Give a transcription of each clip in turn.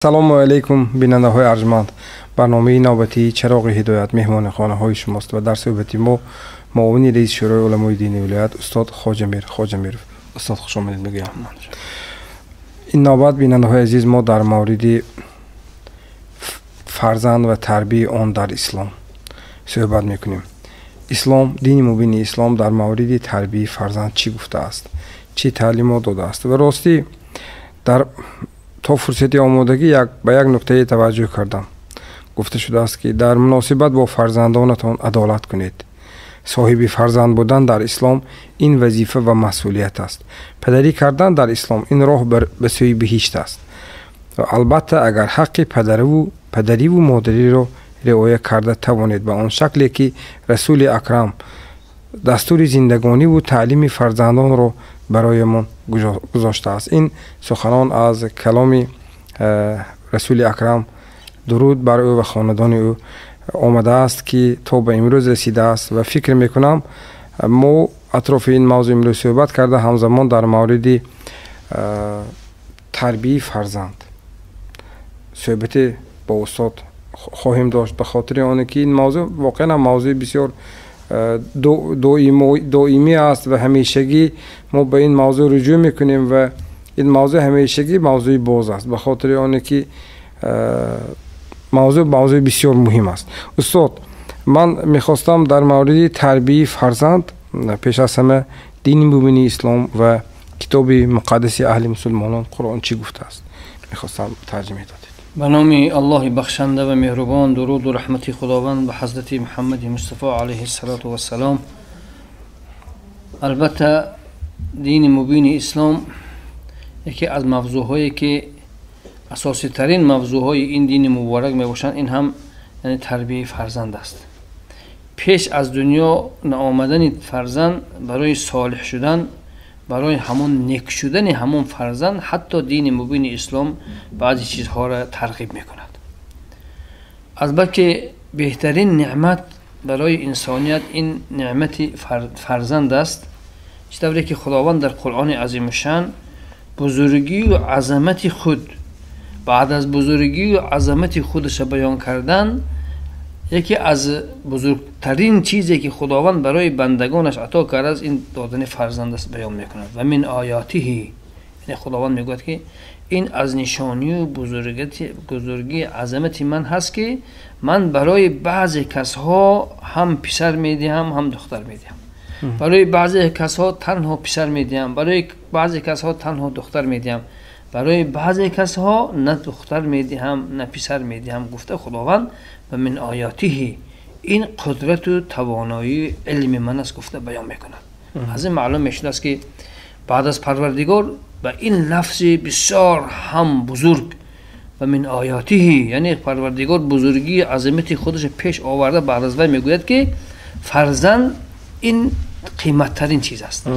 سلام علیکم بیننده های ارجمند. برنامه نوبتی چراغ هدایت مهمان خانه های شماست و در صحبتی ما معاون رئیس شورای علمای دینی ولایت استاد خواجه میر استاد خوش آمدید میگم. این نوبت بیننده های عزیز ما در مورد فرزند و تربیت آن در اسلام صحبت میکنیم. اسلام، دین مبین اسلام در مورد تربیت فرزند چی گفته است، چی تعلیمات داده است و راستی در تا فرصتی آمادگی به یک نکته توجه کردم. گفته شده است که در مناسبت با فرزندانتان عدالت کنید. صاحب فرزند بودن در اسلام این وظیفه و مسئولیت است. پدری کردن در اسلام این راه به سوی بهشت است. و البته اگر حق پدری و مادری را رعایت کرده توانید به آن شکلی که رسول اکرم دستور زندگانی و تعلیم فرزندان را برایمان گذاشته است. این سخنان از کلام رسول اکرم درود بر او و خاندان او آمده است که تا به امروز رسیده است و فکر میکنم ما اطراف این موضوع امروز صحبت کرده همزمان در مورد تربیت فرزند صحبت با استاد خواهیم داشت، به خاطر آنه که این موضوع واقعا موضوع بسیار دائمی است و همیشگی ما به این موضوع رجوع میکنیم و این موضوع همیشگی موضوع باز است، به خاطر آنه که موضوع بسیار مهم است. استاد، من میخواستم در مورد تربیت فرزند پیش از همه دین مبین اسلام و کتاب مقدس اهل مسلمانان قرآن چی گفته است میخواستم ترجمه دادید. به نام الله بخشنده و مهربان، درود و رحمت خداوند به حضرت محمد مصطفی علیه السلام. البته دین مبین اسلام یکی از موضوعهایی که اساسی ترین موضوعهای این دین مبارک می باشند، این هم یعنی تربیت فرزند است. پیش از دنیا آمدن فرزند برای صالح شدن، برای همون نیک شدن همون فرزند، حتی دین مبین اسلام بعضی چیزها را ترغیب میکند. البته بهترین نعمت برای انسانیت این نعمت فرزند است، چطوری که خداوند در قرآن عظیم شان بزرگی و عظمت خود بعد از بزرگی و عظمت خودش بیان کردن، یکی از بزرگترین چیزی که خداوند برای بندگانش عطا کرده است این دادن فرزند است بیان میکند. و من آیاته، یعنی خداوند میگوید که این از نشانی و بزرگی عظمت من هست که من برای بعضی کسها هم پسر میدهم هم دختر میدهم، برای بعضی کسها تنها پسر میدهم، برای بعضی کسها تنها دختر میدهم، برای بعضی کسها نه دختر میدهم نه پسر میدهم. گفته خداوند و من آیاته، این قدرت و توانایی علم من است گفته بیان میکند. از این معلوم میشد است که بعد از پروردگار و این لفظ بسیار هم بزرگ و من آیاته، یعنی پروردگار بزرگی عظمت خودش پیش آورده، بعد از وی میگوید که فرزند این قیمت ترین چیز است،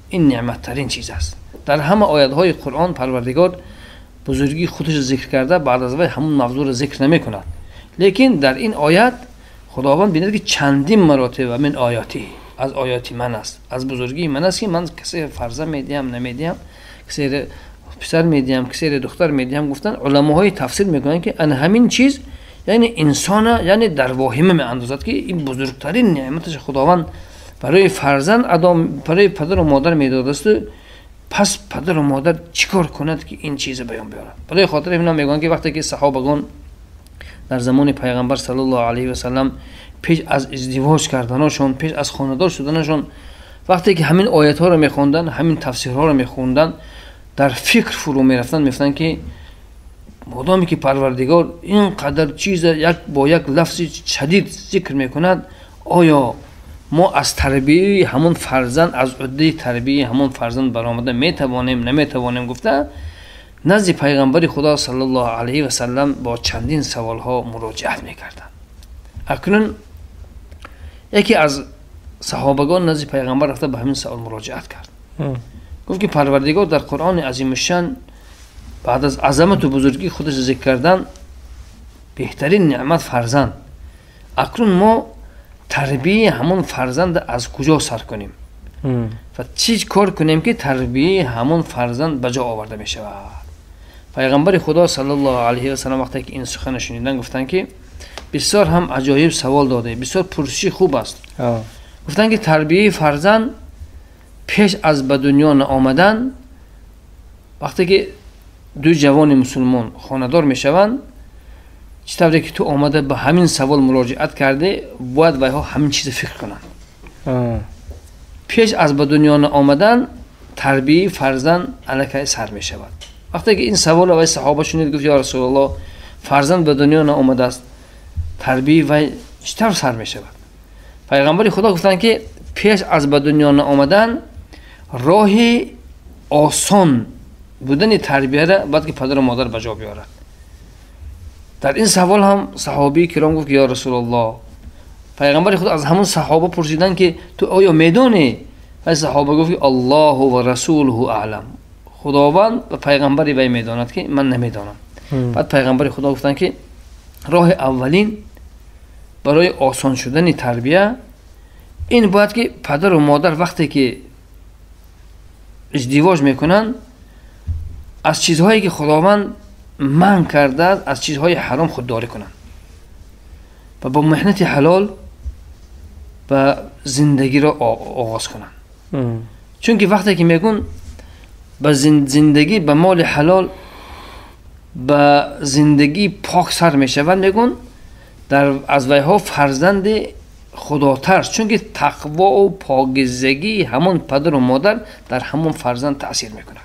این نعمت ترین چیز است. در همه آیات های قرآن پروردگار بزرگی خودش ذکر کرده، بعد از وی همون موضوع را ذکر نمی کند، لیکن در این آیت خداوند بیند که چندین مراتب و من آیاتی، از آیاتی من است، از بزرگی من است که من کسی فرزند میدیم نمیدیم، کسی پسر میدیم کسی دختر میدیم. گفتن علماهای تفسیر میکنن که ان همین چیز یعنی انسان، یعنی در واهمه می اندازد که این بزرگترین نعمتش خداوند برای فرزند برای پدر و مادر میداده است. پس پدر و مادر چیکار کند که این چیز بیان بیارد؟ برای خاطر اینا میگن که وقتی که صحابگان در زمان پیغمبر صلی الله علیه و سلم پیش از ازدواج کردنشون، پیش از خانه‌دار شدنشون، وقتی که همین آیات ها رو میخوندن، همین تفسیرها رو میخوندن، در فکر فرو میرفتن، میفتن که مادامی که پروردگار اینقدر چیز با یک لفظ شدید ذکر میکند، آیا ما از تربیت همون فرزند، از عده تربیت همون فرزند برآمده میتوانیم نمیتوانیم؟ گفته نزد پیغمبر خدا صلی الله علیه و سلم با چندین سوال ها مراجعت میکردن. اکنون یکی از صحابگان نزد پیغمبر رفته به همین سوال مراجعت کرد. گفت که پروردگار در قرآن عظیم الشان بعد از عظمت و بزرگی خودش ذکر کردن بهترین نعمت فرزند، اکنون ما تربیت همون فرزند از کجا سر کنیم و چی کار کنیم که تربیت همون فرزند به جا آورده می شود؟ پیغمبر خدا صلی الله علیه و سلم وقتی که این سخن شنیدن گفتن که بسیار هم عجایب سوال داده، بسیار پرسشی خوب است. گفتن که تربیه فرزند پیش از به دنیا آمدن، وقتی که دو جوان مسلمان خانه‌دار میشوند، چطوری که تو آمده به همین سوال مراجعت کرده، باید ویها همین چیز فکر کنند. پیش از به دنیا آمدن تربیه فرزند علیه سر می شود. وقتی که این سوال وی صحابه شنید، گفت یا رسول الله فرزند به دنیا آمده است، تربیه وی چطور سر می شود؟ پیغمبر خدا گفتن که پیش از به دنیا آمدن راه آسان بودن تربیه را باید که پدر و مادر بجا بیارد. در این سوال هم صحابی کرام گفت یا رسول الله، پیغمبر خدا از همون صحابه پرسیدن که تو آیا میدونی؟ و صحابه گفت الله و رسوله اعلم، خداوند و پیغمبر وی میداند که من نمیدانم. بعد پیغمبر خدا گفتن که راه اولین برای آسان شدن تربیه این باید که پدر و مادر وقتی که ازدواج میکنن از چیزهایی که خداوند منع کرده از چیزهای حرام خودداری کنن و با محنت حلال و زندگی را آغاز کنن. چون که وقتی که میگن به زندگی به مال حلال به زندگی پاک سر میشود، میگن در از ویها فرزند خدا ترس، چون که تقوا و پاکیزگی همون پدر و مادر در همون فرزند تأثیر میکند.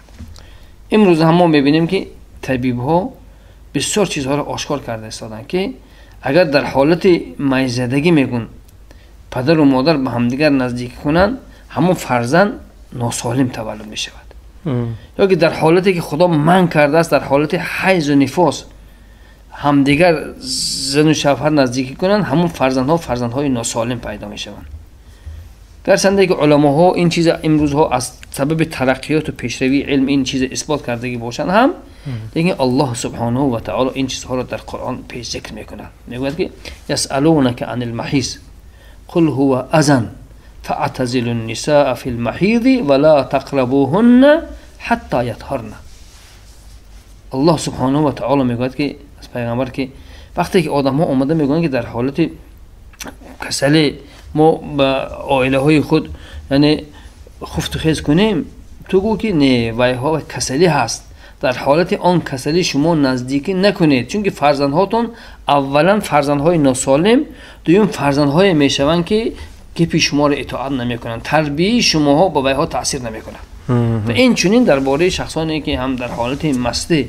امروز هم ما میبینیم که طبیب ها بسیار چیزها را آشکار کرده استادن که اگر در حالت میزدگی میگن پدر و مادر به همدیگر نزدیک کنن، همون فرزند ناسالم تولد می شود. یا که در حالتی که خدا منع کرده است، در حالت حیض و نفاس همدیگر زن و شوهر نزدیکی کنن، همون فرزندهای ناسالم پیدا می شوند. گرچه که علماها این چیز امروزها از سبب ترقیات و پیشروی علم این چیز اثبات کردگی باشند هم، لیکن الله سبحانه و تعالی این چیزها را در قرآن پیش ذکر میکنه. میگوید که یسألونک عن المحیض قل هو اذن فاعتزلوا النساء في المحيض ولا تقربوهن حتى يطهرن. الله سبحانه و تعالی میگوید که از پیغمبر که وقتی که آدم ها اومده میگن که در حالت کسلی ما با عائله های خود یعنی خفت و خیز کنیم، تو گو که نه ویها کسلی هست، در حالت آن کسلی شما نزدیکی نکنید، چون که فرزندهاتون اولا فرزندهای ناسالم، دوم فرزندهای میشوند که پیش شما را اطاعت نمیکنند، تربیه شماها با ویها تاثیر نمیکنند. و این چنین درباره شخصانی که هم در حالت مستی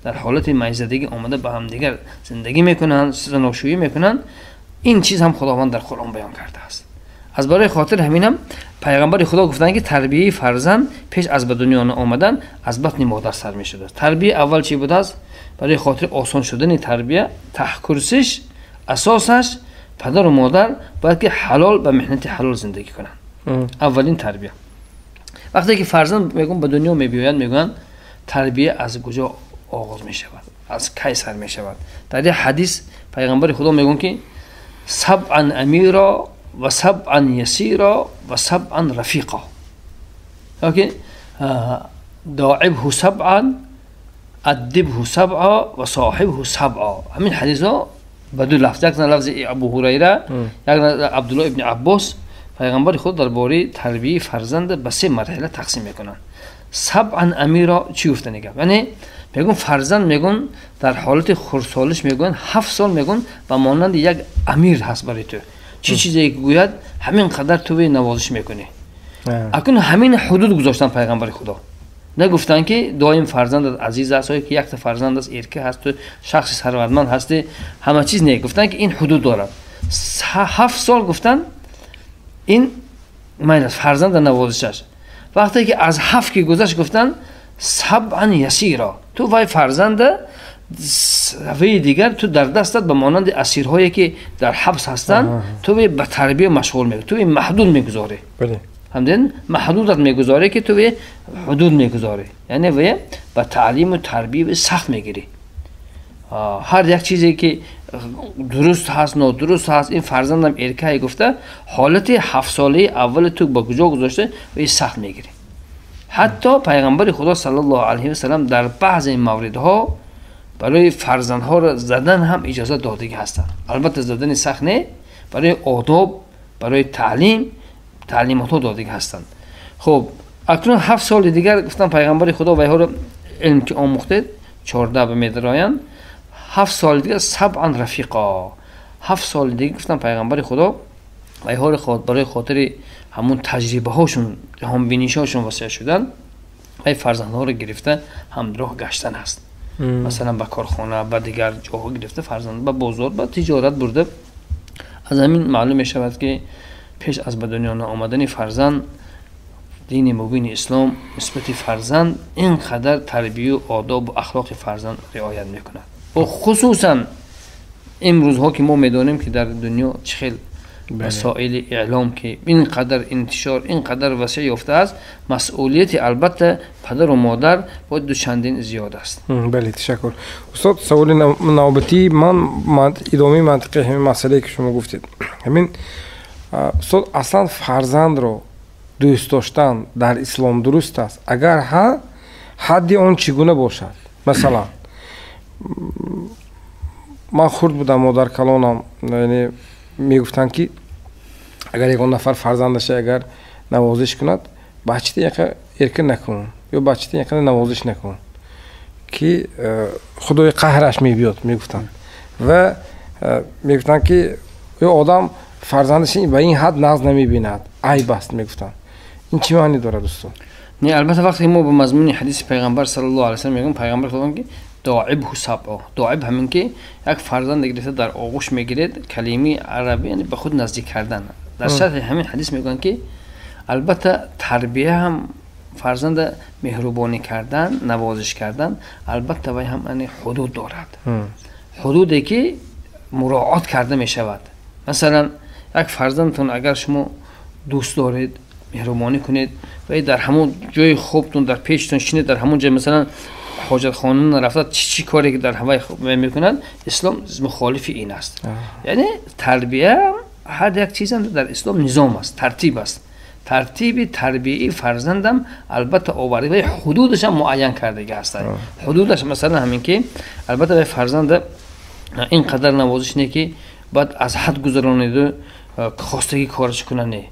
در حالت میزدگی آمده با هم دیگر زندگی میکنند، زناشویی میکنند، این چیز هم خداوند در قرآن بیان کرده است. از برای خاطر همینم پیغمبر خدا گفتن که تربیه فرزند پیش از به دنیا آمدن از بطن مادر سر می شده. تربیه اول چی بوده است؟ برای خاطر آسان شدن تربیه، تحکرسش اساسش پدر و مادر باید که حلال و محنت حلال زندگی کنن. اولین تربیه. وقتی که فرزند میگن به دنیا میبیاید، میگن تربیه از کجا آغاز می شود، از کی سر می شود؟ در این حدیث پیغمبر خدا میگن که سبعا امیرا و سبعا یسیرا و سبعا رفیقا، اوکی، داعبه سبعا ادبه سبعا و صاحبه سبعا. همین حدیث ها به دو لفظ، یک لفظ ابو هریره، یک عبدالله ابن عباس، پیغمبر خود درباره تربیه فرزند به سه مرحله تقسیم میکنن. سبعا امیرا چی گفتن دیگه؟ یعنی میگن فرزند میگن در حالت خردسالش میگن 7 سال میگن و مانند یک امیر هست برای تو، چی چیزی که گوید همین قدر تو نوازش میکنی. اکنون همین حدود گذاشتن پیغمبر خدا، نگفتن که دائم فرزند عزیز است که یک تا فرزند است ارکه هست تو شخص ثروتمند هستی همه چیز نه، گفتن که این حدود دارد. 7 سال گفتن این مایل فرزند نوازشش. وقتی که از 7 که گذشت گفتن سبعا یسیرا، تو وای فرزند وی دیگر تو در دستت به مانند اسیرهایی که در حبس هستن تو به تربیه مشغول میگی، تو محدود میگذاری. بله، همدن محدودت میگذاری که تو حدود میگذاری، یعنی وی به تعلیم و تربیه سخت میگیری. هر یک چیزی که درست هست نادرست هست، این فرزندم ارکه گفته حالت 7 ساله اول تو با کجا گذاشته و سخت میگیری. حتی پیغمبر خدا صلی الله علیه و سلم در بعضی موردها برای فرزندها را زدن هم اجازه داده هستند. البته زدن سخت نه، برای آداب، برای تعلیمات ها داده هستند. خب اکنون 7 سال دیگر گفتم پیغمبر خدا ویها را علم که آموخته 14 به میدرایان 7 سال دیگر سبعا رفیقا 7 سال دیگر گفتم پیغمبر خدا ویها را برای خاطر همون تجربه هاشون هم بینیش هاشون واسه شدن ای فرزندها رو گرفته همراه گشتن هست. مثلا به کارخانه به دیگر جاها گرفته فرزند به بازار به تجارت برده. از همین معلوم می شود که پیش از به دنیا آمدن فرزند دین مبین اسلام نسبت فرزند اینقدر تربیت و آداب و اخلاق فرزند رعایت میکند و خصوصا امروزها که ما میدانیم که در دنیا چخیل وسایل اعلام که اینقدر انتشار اینقدر وسیع یافته است مسئولیت البته پدر و مادر باید دو چندین زیاد است. بله تشکر استاد. سوال نوبتی من ادامه منطقه همین مسئله که شما گفتید همین استاد اصلا فرزند رو دوست داشتن در اسلام درست است اگر حد اون چگونه باشد؟ مثلا من خرد بودم مادر کلانم یعنی میگفتن که اگر یک نفر فرزندش اگر نوازش کند بچه یک ارکن نکن یا بچه یک نوازش نکن که خدای قهرش میبیاد میگفتن و میگفتن که یه آدم فرزندش به این حد ناز نمیبیند عیب است میگفتن. این چی معنی داره دوستان؟ نه البته وقتی ما به مضمون حدیث پیغمبر صلی الله علیه و سلم میگیم پیغمبر خدا که داعبه سبعه داعب همین که یک فرزند گرفته در آغوش میگیرد کلمه عربی یعنی به خود نزدیک کردن. در شرح همین حدیث میگن که البته تربیه هم فرزند مهربانی کردن نوازش کردن البته وی هم یعنی حدود دارد. حدودی که مراعات کرده میشود. مثلا یک فرزندتون اگر شما دوست دارید مهربانی کنید و در همون جای خوبتون در پیشتون شینید در همون جای مثلا حاجت خانه رفته چی کاری که در هوای خوب میکنند اسلام مخالف این است. یعنی تربیه هر یک چیز در اسلام نظام است ترتیب است. ترتیب تربیه فرزندم البته آورده و حدودش هم معین کرده است. حدودش مثلا همین که البته فرزند اینقدر نوازش نه که بعد از حد گذرانید خواستگی کارش کنه نه.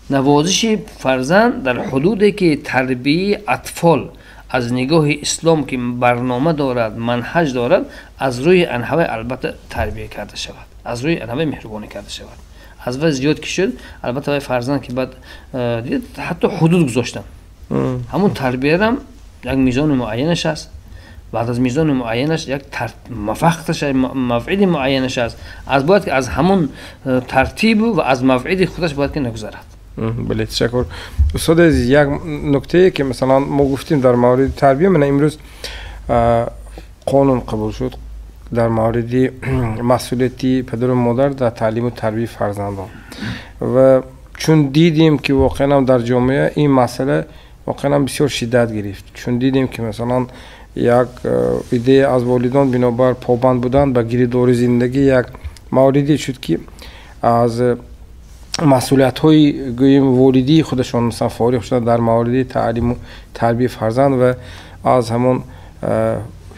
نوازش فرزند در حدودی که تربیه اطفال از نگاه اسلام که برنامه دارد منهج دارد از روی انحوه البته تربیه کرده شود از روی انحوه مهربانی کرده شود. از وقت زیاد که شد البته فرزند که بعد حتی حدود گذاشتن همون تربیه هم یک میزان معینش است. بعد از میزان معینش یک وقتش موعد معینش است از باید که از همون ترتیب و از موعد خودش باید که نگذرد. بله تشکر استاد. از یک نکته که مثلا ما گفتیم در مورد تربیه من امروز قانون قبول شد در مورد مسئولیت پدر و مادر در تعلیم و تربیت فرزندان و چون دیدیم که واقعا در جامعه این مسئله واقعا بسیار شدت گرفت چون دیدیم که مثلا یک ایده از والدان بنابر پابند بودن به گیرداری زندگی یک موردی شد که از مسئولیت های گویم والدی خودشان مثلا فارغ شدن در مورد تعلیم و تربیت فرزند و از همون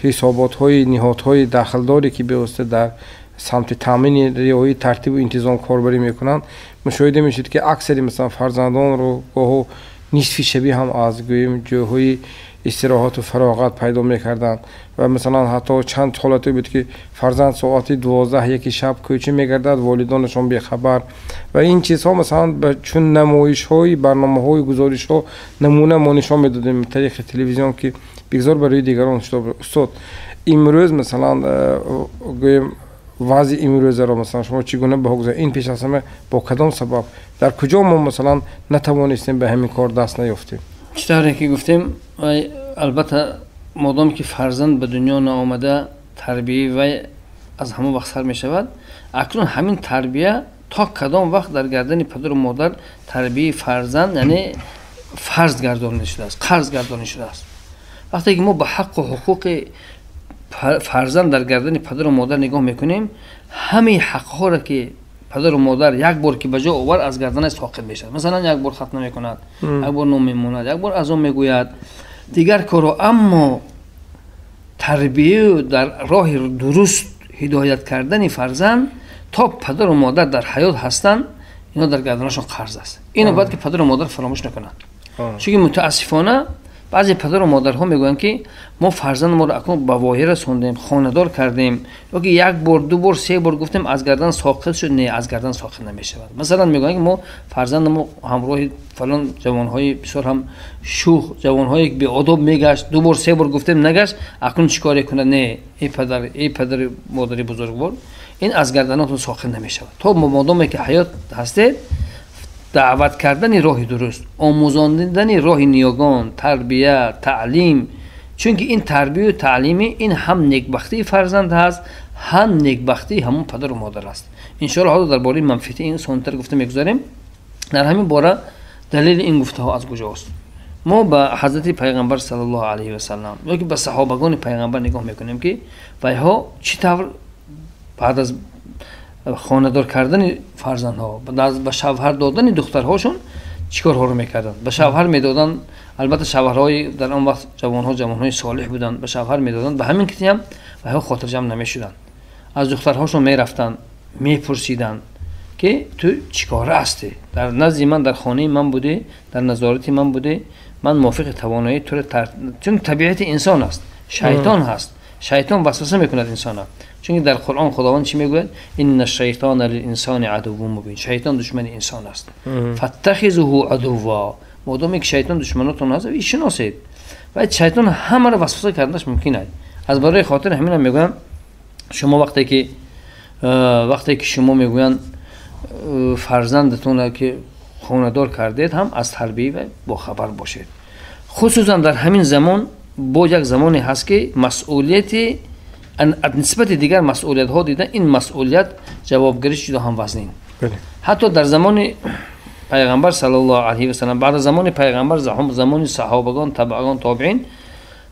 حسابات های نهادهای داخلداری که بیوسته در سمت تامین رعایت ترتیب و انتظام کاربری میکنند مشاهده میشد که اکثر مثلا فرزندان رو گاهو نصف شبیه هم از گویم جاهای استراحت و فراغت پیدا میکردن و مثلا حتی چند حالتی بود که فرزند ساعت 12 یکی شب کوچه میگردد والدانشان بیخبر و این چیزها مثلا چون نمایش های برنامه های گزارش ها نمونه ما نشان میدادیم طریق تلویزیون که بگذار برای دیگران استاد امروز مثلا گویم وضع امروز را مثلا شما چگونه بگذارید این پیش از همه با کدام سبب در کجا ما مثلا نتوانستیم به همین کار دست نیافتیم؟ چطوری که گفتیم البته مادام که فرزند به دنیا نآمده تربیه و از همون وقت سر می شود اکنون همین تربیه تا کدام وقت در گردن پدر و مادر تربیه فرزند یعنی فرض گردانده شده است قرض گردانده شده است. وقتی که ما به حق و حقوق فرزند در گردن پدر و مادر نگاه میکنیم همه حق ها را که پدر و مادر یک بار که بجا آور از گردن ساقط میشد. مثلا یک بار ختم میکند، یک بار نام میموند، یک بار از آن میگوید دیگر کارو. اما تربیه در راه درست هدایت کردن فرزند تا پدر و مادر در حیات هستند، اینا در گردنشون قرض است. اینو باید که پدر و مادر فراموش نکنند. چون متاسفانه بعضی پدر و مادرها میگویند که ما فرزند ما را اکنون به واحه رساندیم، خانه‌دار کردیم، یا که یک بار دو بار سه بار گفتیم از گردن ساقط شد. نه، از گردن ساقط نمیشود. مثلا میگویند که ما فرزند ما همراه فلان جوانهای بسیار هم شوخ، جوانهایی که به آداب میگشت، دو بار سه بار گفتیم نگشت، اکنون چیکار کنه؟ نه، ای پدر مادر بزرگوار، این از گردناتون ساقط نمیشود. تا مادامی که حیات هستید، دعوت کردن راه درست، آموزاندن راه نیاگان، تربیت، تعلیم. چون که این تربیت و تعلیمی این هم نیکبختی فرزند هست، هم نیکبختی همون پدر و مادر است. ان شاء الله در باره منفعت این سونتر گفته میگذاریم. در همین باره دلیل این گفته ها از کجاست؟ ما به حضرت پیغمبر صلی الله علیه و سلم یا که به صحابگان پیغمبر نگاه میکنیم که ویها چطور بعد از خانه‌دار کردن فرزندها، به شوهر دادن دخترهاشون چیکار ها رو میکردن؟ به شوهر میدادن. البته شوهرهای در آن وقت جوانهای صالح بودن، به شوهر میدادن. به همین کتی هم و خاطر جمع نمیشدن. از دخترهاشون میرفتن، میپرسیدن که تو چیکار هستی؟ در نزد من، در خانه من بوده، در نظارت من بوده، من موافق توانایی تو رو چون طبیعت انسان است، شیطان هست، شیطان وسوسه میکند انسان ها. چون در قرآن خداوند چی میگوید؟ ان الشیطان للانسان عدو مبین. شیطان دشمن انسان است. فاتخذوه عدوا. مادامی که شیطان دشمنتون هست، این شناسید. و شیطان همه را وسوسه کردنش ممکنه. از برای خاطر همین هم میگویم شما وقتی که شما میگوین فرزندتون را که خانه‌دار کردید، هم از تربیت با خبر باشید. خصوصا در همین زمان با یک زمانی هست که مسئولیت نسبت دیگر مسئولیت ها دیدن، این مسئولیت جوابگیریش جدا هم وزنین. حتی در زمان پیغمبر صلی الله علیه و سلم، بعد از زمان پیغمبر، زمان صحابگان، تبعگان، تابعین،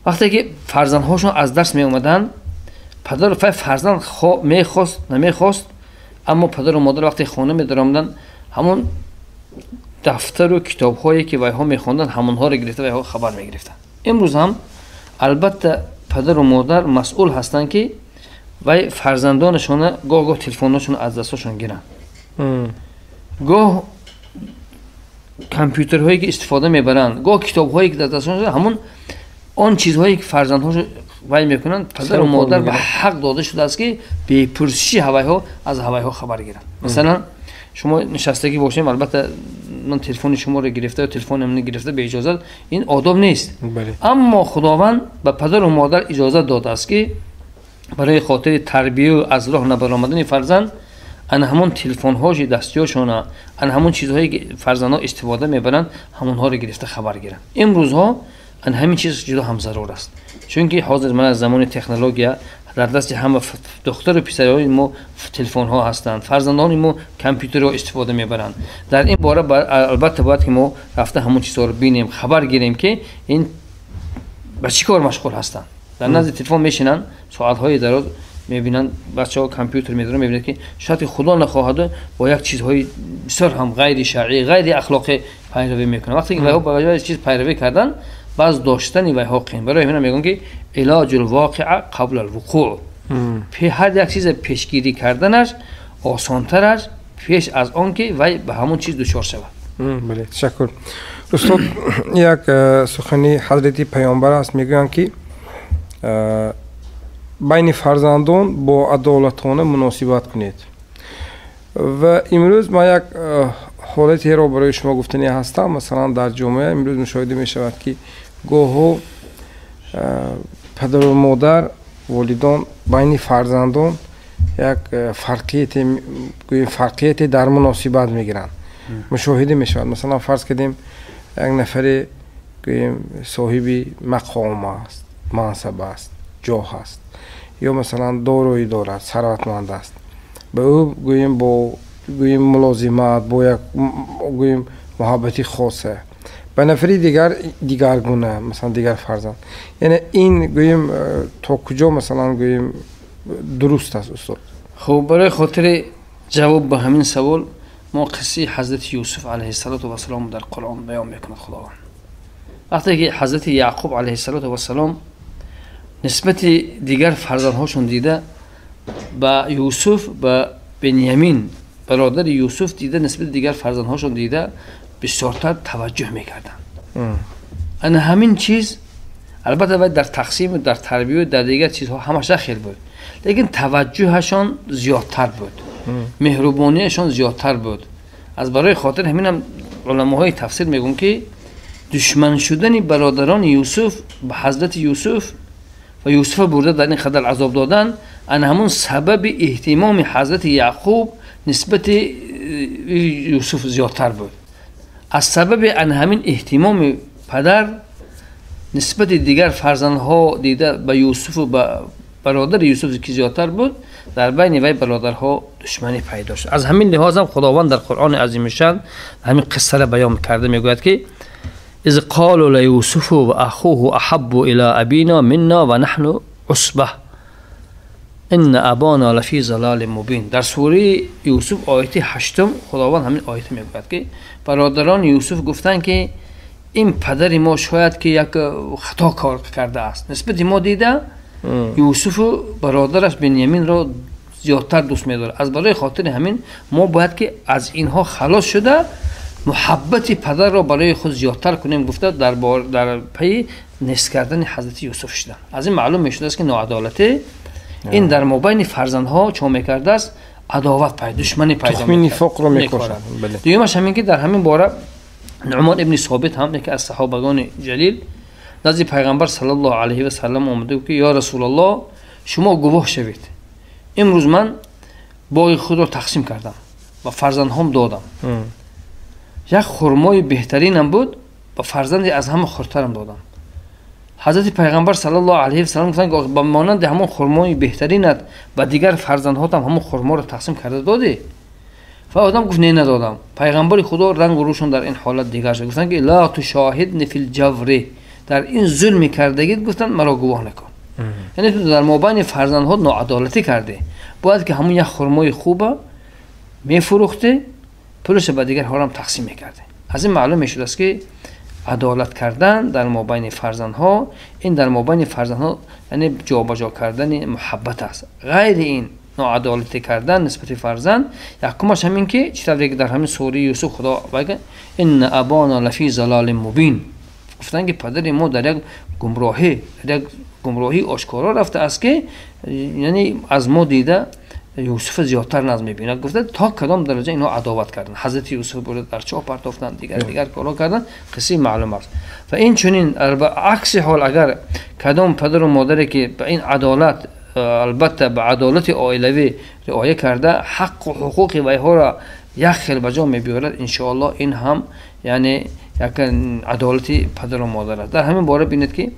وقتی که فرزندهاشون از درس می اومدن، پدر فرزند میخواست نمیخواست، اما پدر و مادر وقتی خانه می درآمدن، همون دفتر و کتاب هایی که ویها میخوندن همونها رو گرفته ویها خبر میگرفتن. امروز هم البته پدر و مادر مسئول هستند که وی فرزندانشون گاه تلفنشون از دستشون گیرن، گاه کامپیوترهایی که استفاده میبرن، گاه کتابهایی که در دستشون، همون آن چیزهایی که فرزندهاشون وی میکنن پدر و مادر به حق داده شده است که به پرسشی هوایها از هوایها خبر گیرن. مثلا شما نشستگی باشیم، البته من تلفن شما رو گرفته و تلفن من گرفته به اجازه، این آداب نیست. اما خداوند به پدر و مادر اجازه داده است که برای خاطر تربیت و از راه نبرآمدن فرزند، ان همون تلفن هاش دستیاشون، ان همون چیزهایی که فرزندها استفاده میبرن، همونها رو گرفته خبر گیرن. امروزها ان همین چیز جدا هم ضرور است. چون که حاضر من از زمان تکنولوژی در دست همه دختر و پسرهای ما تلفن ها هستند، فرزندان ما کامپیوتر رو استفاده میبرند. در این باره البته باید که ما رفته همون چیزها رو ببینیم، خبر گیریم که این به چی کار مشغول هستند. در نزد تلفن میشینن، ساعت های دراز میبینن، بچه‌ها کامپیوتر میدارن، میبینن که شاید خدا نخواهد با یک چیزهای بسیار هم غیر شرعی، غیر اخلاقی پیروی میکنن. وقتی که با جای چیز پیروی کردن، باز داشتن و حقین. برای همین میگن که علاج الواقع قبل الوقوع. هر یک چیز پیشگیری کردنش آسان‌تر است پیش از آن که وی به همون چیز دچار شود. بله، تشکر. استاد، یک سخنی حضرت پیامبر است، میگن که بین فرزندان با عدالتانه مناسبت کنید. و امروز ما یک حالتی را برای شما گفتنی هستم. مثلا در جامعه امروز مشاهده می شود که گاهو پدر و مادر، والدان بین فرزندان یک فرقیت در مناسبت می گیرند. مشاهده می شود. مثلا فرض کردیم یک نفر صاحب مقام است، منصب است، جاه است، یا مثلا دارایی دارد، ثروتمند است، به او با ملازمت، با یک محبتی خاصه. به نفری دیگر گونه، مثلا دیگر فرزند. یعنی این تا کجا مثلا درست است استاد؟ خب برای خاطر جواب به همین سوال ما قصه حضرت یوسف علیه السلام در قرآن بیان میکنه خداوند. وقتی که حضرت یعقوب علیه السلام نسبت دیگر فرزندهاشون دیده، با یوسف و بنیامین برادر یوسف دیده، نسبت دیگر فرزندهاشون دیده بسیارتر توجه میکردن. انا همین چیز البته باید در تقسیم، در تربیت، در دیگر چیزها همش خیلی بود، لیکن توجهشان زیادتر بود، مهربانیشان زیادتر بود. از برای خاطر همین هم علماهای تفسیر میگن که دشمن شدن برادران یوسف به حضرت یوسف و یوسف برده در این خدر عذاب دادن، ان همون سبب اهتمام حضرت یعقوب نسبت یوسف زیادتر بود. از سبب ان همین اهتمام پدر نسبت دیگر فرزندها دیده به یوسف و به برادر یوسف که زیادتر بود، در بین وی برادرها دشمنی پیدا شد. از همین لحاظ هم خداوند در قرآن عظیم شان همین قصه را بیان کرده، میگوید که اذ قالوا لیوسف و اخوه احب الى ابینا منا و نحن عصبه ان ابانا لفی ضلال مبین. در سوره یوسف آیت 8 خداوند همین آیت میگوید که برادران یوسف گفتند که این پدر ما شاید که یک خطا کار کرده است. نسبت ما دیده یوسف و برادرش بنیامین را زیادتر دوست می‌داره. از برای خاطر همین ما باید که از اینها خلاص شده محبت پدر را برای خود زیادتر کنیم. گفته در پی نصف کردن حضرت یوسف شدن. از این معلوم می‌شده است که ناعدالت این در مابین فرزندها چون می‌کرده است، عداوت پیدا، دشمنی پیدا تخمین نفاق را می‌کشد. دویمش همین که در همین باره نعمان ابن ثابت هم یکی از صحابگان جلیل نزد پیغمبر صلی الله علیه و سلم آمده که یا رسول الله شما گواه شوید، امروز من باغ خود را تقسیم کردم و فرزندهام دادم. یک خرمای بهترینم بود و فرزندی از همه خردترم دادم. حضرت پیغمبر صلی الله علیه و سلم گفتند که با مانند همون خرمای بهترینت و دیگر فرزندهات هم همون خرما را تقسیم کرده دادی؟ و آدم گفت نه ندادم. پیغمبر خدا رنگ و روشون در این حالت دیگر شد، گفتن که لا تشاهدنی فی الجور، در این ظلم کردگید گفتن مرا گواه نکن. یعنی تو در مابین فرزندها ناعدالتی کرده، باید که همون یک خرمای خوبه میفروخته پولش به دیگر ها هم تقسیم میکرده. از این معلوم میشد است که عدالت کردن در مابین فرزندها، این در مابین فرزندها یعنی جابجا کردن محبت است. غیر این ناعدالتی کردن نسبت فرزند یکمش همین که چطوری که در همین سوره یوسف خدا میگه ان ابانا لفی ضلال مبین، گفتن که پدر ما در یک گمراهی آشکارا رفته است که یعنی از ما دیده یوسف زیادتر ناز میبینه. گفته تا کدام درجه اینا عداوت کردن، حضرت یوسف بود در چاه پرتافتن، دیگر کارا کردن، قصه معلوم است. و این چنین عکس حال اگر کدام پدر و مادری که به این عدالت البته به عدالت عائلوی رعایت کرده حق و حقوق ویها را یک خیل بجا میبیارد، ان شاء الله این هم یعنی یک عدالتی پدر و مادر است. در همین باره بینید که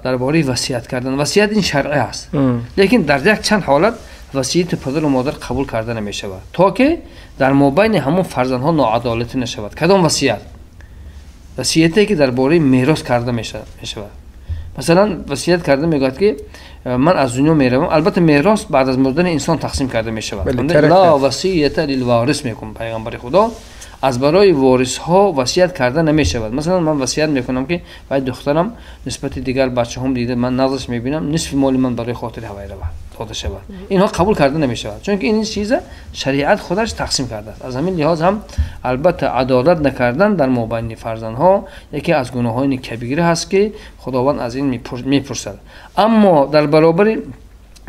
درباره وصیت کردن، وصیت این شرعی است، لیکن در یک چند حالت وصیت پدر و مادر قبول کرده نمیشود تا که در مابین همون فرزندها ناعدالتی نشود. کدام وصیت؟ وصیتی که درباره میراث کرده میشود. مثلا وصیت کرده میگوید که من از دنیا میروم، البته میراث بعد از مردن انسان تقسیم کرده میشود. لا وصیت للوارث میگم پیغمبر خدا، از برای وارث ها وصیت کرده نمیشود. مثلا من وصیت میکنم که باید دخترم نسبت دیگر بچه هم دیده من نازش میبینم، نصف مال من برای خاطر هوای رو داده شود، اینها قبول کرده نمیشود، چون که این چیز شریعت خودش تقسیم کرده است. از همین لحاظ هم البته عدالت نکردن در مابین فرزندها یکی از گناهان کبیره هست که خداوند از این میپرسد. اما در برابر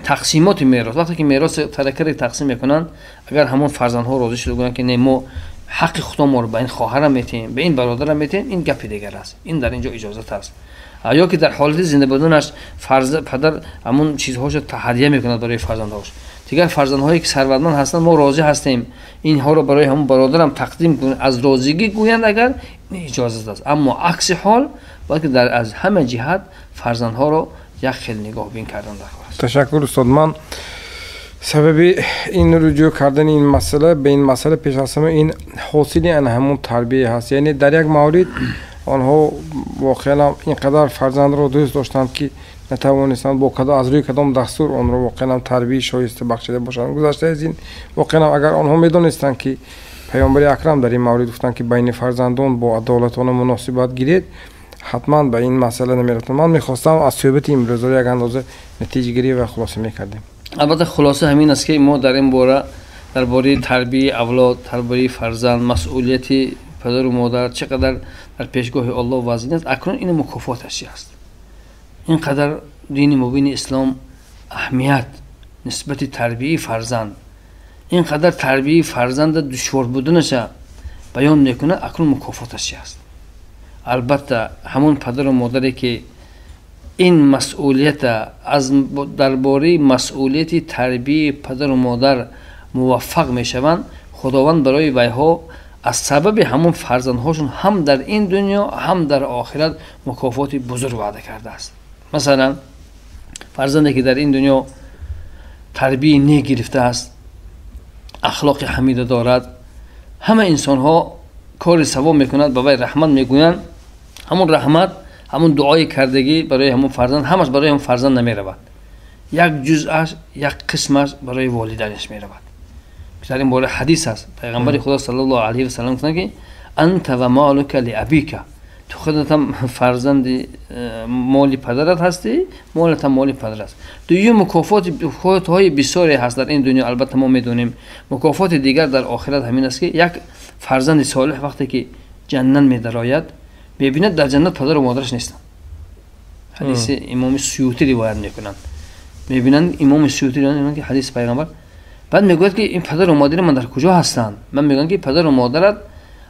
تقسیمات میراث، وقتی که میراث ترکه تقسیم میکنن، اگر همون فرزندها راضی شده بودن که نه ما حق خودم رو به این خواهرم میتیم، به این برادرم میتیم، این گپ دیگر است، این در اینجا اجازه است. یا که در حالت زنده بودنش پدر همون چیزهاشو تهیه میکنه برای فرزندهاش، دیگر فرزندهایی که ثروتمند هستن ما راضی هستیم اینها رو برای همون برادرم تقدیم کنیم، از راضیگی گویند، اگر این اجازه است. اما عکس حال باید که در از همه جهت فرزندها رو یک خیل نگاه بین کردن داره. تشکر استاد. من سبب این رجوع کردن این مسئله به این مسئله پیش از همه این حاصل ان همون تربیه هست. یعنی در یک مورد آنها واقعا اینقدر فرزند را دوست داشتند که نتوانستند با کدام از روی کدام دستور آن را واقعا تربیت شایسته بخشیده باشند. گذشته از این واقعا اگر آنها میدانستند که پیامبر اکرم در این مورد گفتند که بین فرزندان با عدالتانه مناسبت گیرید، حتما به این مسئله نمیرفتند. من میخواستم از صحبت امروز یک اندازه نتیجه گیری و خلاصه میکردیم. البته خلاصه همین است که ما در این باره درباره تربیت اولاد، تربیت فرزند، مسئولیت پدر و مادر چقدر در پیشگاه الله واضح است. اکنون این مکافاتش است. اینقدر دین مبین اسلام اهمیت نسبت تربیت فرزند، اینقدر تربیت فرزند دشوار بودنش بیان میکنه، اکنون مکافاتش است. البته همون پدر و مادری که این مسئولیت از درباره مسئولیت تربیت پدر و مادر موفق میشوند، خداوند برای ویها از سبب همون فرزندهاشون هم در این دنیا هم در آخرت مکافات بزرگ وعده کرده است. مثلا فرزندی که در این دنیا تربیت نیک گرفته است، اخلاق حمیده دارد، همه انسان ها کار ثواب میکنند، برای رحمت میگویند، همون رحمت، همون دعای کردگی برای همون فرزند همش برای همون فرزند نمی رود، یک جزءش، یک قسمش برای والدینش می رود. در این باره حدیث است، پیغمبر خدا صلی الله علیه و سلم گفتند که انت و مالک لابیک، تو خودت هم فرزند مالی پدرت هستی، مالت هم مالی پدرت است. دوی مکافات های بسیاری هست در این دنیا. البته ما میدونیم مکافات دیگر در آخرت همین است که یک فرزند صالح وقتی که جنت می درآید ببیند در جنت پدر و مادرش نیستن. حدیث امام سیوطی روایت میکنند، میبینند امام سیوطی روایت میکنند که حدیث پیغمبر، بعد میگوید که این پدر و مادر من در کجا هستند؟ من میگم که پدر و مادرت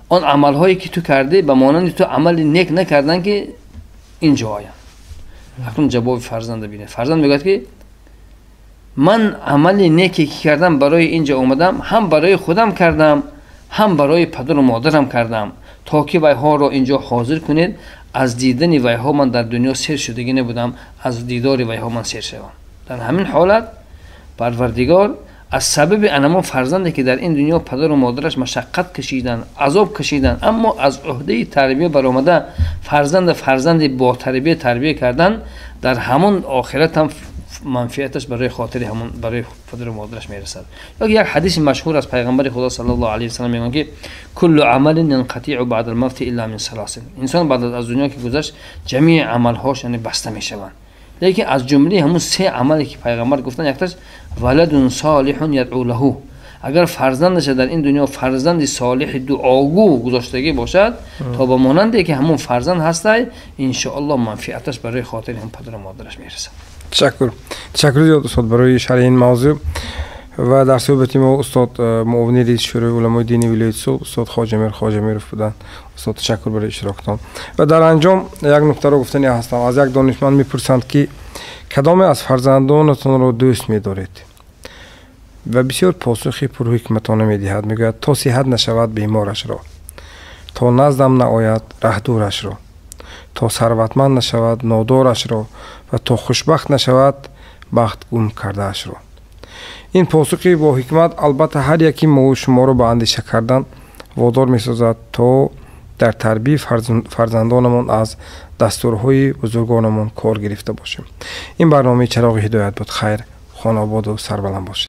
آن عمل هایی که تو کرده به مانند تو عمل نیک نکردن که اینجا آیند. اکنون جواب فرزند بینه. فرزند میگوید که من عمل نیکی که کردم برای اینجا اومدم، هم برای خودم کردم هم برای پدر و مادرم کردم تا که ویها را اینجا حاضر کنید. از دیدن ویها من در دنیا سیر شدگی نبودم، از دیدار ویها من سیر شدم. در همین حالت پروردگار از سبب انما فرزندی که در این دنیا پدر و مادرش مشقت کشیدن، عذاب کشیدن، اما از عهده تربیت برآمده فرزند با تربیت کردن، در همون آخرت هم منفعتش برای خاطر همون برای پدر و مادرش میرسد. یک حدیث مشهور از پیغمبر خدا صلی الله علیه و سلم میگه که کل عمل ينقطع بعد الموت الا من ثلاث. انسان بعد از دنیا که گذشت جمیع عملهاش یعنی بسته میشوند، لیکن از جمله همون سه عملی که پیغمبر گفتن یکتاش ولد صالح یدعو له، اگر فرزندش در این دنیا فرزند صالح دعاگو گذاشتگی باشد تا به مانندی که همون فرزند هسته، ان شاء الله منفعتش برای خاطر هم پدر و مادرش میرسد. تشکر زیاد استاد برای شرح این موضوع. و در صحبت ما استاد معاون رئیس شورای علمای دینی ولایت سوغد استاد خواجه میروف بودند. استاد تشکر برای اشتراکتان. و در انجام یک نکته را گفتنی هستم. از یک دانشمند میپرسند که کدام از فرزندانتان را دوست می‌دارید؟ و بسیار پاسخی پرحکمتانه می‌دهد. میگوید تا صحت نشود بیمارش را، تا نزدم نآید رهدورش را، تا ثروتمند نشود نادارش را و تا خوشبخت نشود بخت گم کردهش را. این پاسخی با حکمت البته هر یکی ما و شما را به اندیشه کردن وادار می‌سازد تا در تربیت فرزندانمان از دستورهای بزرگانمان کار گرفته باشیم. این برنامه چراغ هدایت بود. خیر، خانه آباد و سربلند باشید.